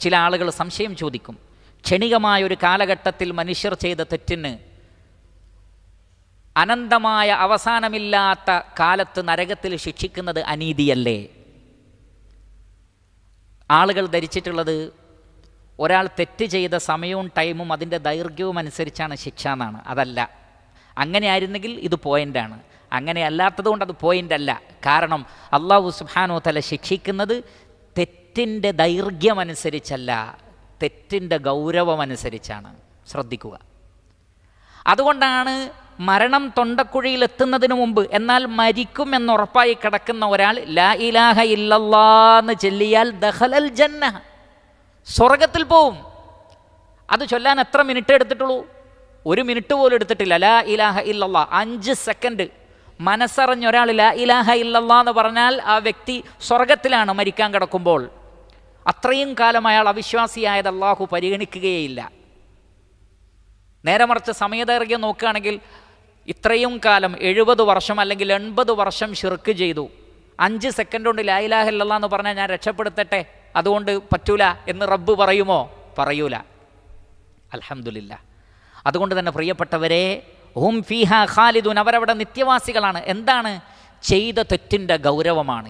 ചില ആളുകൾ സംശയം ചോദിക്കും, ക്ഷണികമായൊരു കാലഘട്ടത്തിൽ മനുഷ്യർ ചെയ്ത തെറ്റിന് അനന്തമായ അവസാനമില്ലാത്ത കാലത്ത് നരകത്തിൽ ശിക്ഷിക്കുന്നത് അനീതിയല്ലേ? ആളുകൾ ധരിച്ചിട്ടുള്ളത് ഒരാൾ തെറ്റ് ചെയ്ത സമയവും ടൈമും അതിൻ്റെ ദൈർഘ്യവും അനുസരിച്ചാണ് ശിക്ഷ എന്നാണ്. അതല്ല. അങ്ങനെ ആയിരുന്നെങ്കിൽ ഇത് പോയിൻ്റാണ്. അങ്ങനെ അല്ലാത്തത് കൊണ്ട് അത് പോയിൻ്റ് അല്ല. കാരണം അല്ലാഹു സുബ്ഹാനഹു വ തആല ശിക്ഷിക്കുന്നത് തെറ്റിൻ്റെ ദൈർഘ്യമനുസരിച്ചല്ല, തെറ്റിൻ്റെ ഗൗരവമനുസരിച്ചാണ്. ശ്രദ്ധിക്കുക. അതുകൊണ്ടാണ് മരണം തൊണ്ടക്കുഴിയിലെത്തുന്നതിന് മുമ്പ്, എന്നാൽ മരിക്കുമെന്നുറപ്പായി കിടക്കുന്ന ഒരാൾ ലാ ഇലാഹ ഇല്ലല്ലാഹ് എന്ന് ചൊല്ലിയാൽ ദഖലൽ ജന്ന, സ്വർഗത്തിൽ പോവും. അത് ചൊല്ലാൻ എത്ര മിനിറ്റ് എടുത്തിട്ടുള്ളൂ? 1 മിനിറ്റ് പോലും എടുത്തിട്ടില്ല. ലാ ഇലാഹ ഇല്ലല്ലാഹ് 5 സെക്കൻഡ്. മനസ്സറിഞ്ഞ ഒരാൾ ലാ ഇലാഹ ഇല്ലല്ലാഹ് എന്ന് പറഞ്ഞാൽ ആ വ്യക്തി സ്വർഗത്തിലാണ് മരിക്കാൻ കിടക്കുമ്പോൾ. അത്രയും കാലം അയാൾ അവിശ്വാസിയായത് അല്ലാഹു പരിഗണിക്കുകയില്ല. നേരെ മറിച്ച് സമയദൈർഘ്യം നോക്കുകയാണെങ്കിൽ ഇത്രയും കാലം 70 വർഷം അല്ലെങ്കിൽ 80 വർഷം ശിർക്ക് ചെയ്തു, 5 സെക്കൻഡ് കൊണ്ട് ലാ ഇലാഹ ഇല്ലല്ലാഹ് എന്ന് പറഞ്ഞാൽ ഞാൻ രക്ഷപ്പെടുത്തട്ടെ, അതുകൊണ്ട് പറ്റൂല എന്ന് റബ്ബ് പറയുമോ? പറയൂല. അൽഹംദുലില്ലാഹ്. അതുകൊണ്ട് തന്നെ പ്രിയപ്പെട്ടവരെ, ഹും ഫീഹാ ഖാലിദൂൻ, അവരവിടെ നിത്യവാസികളാണ്. എന്താണ്? ചെയ്ത തെറ്റിൻ്റെ ഗൗരവമാണ്.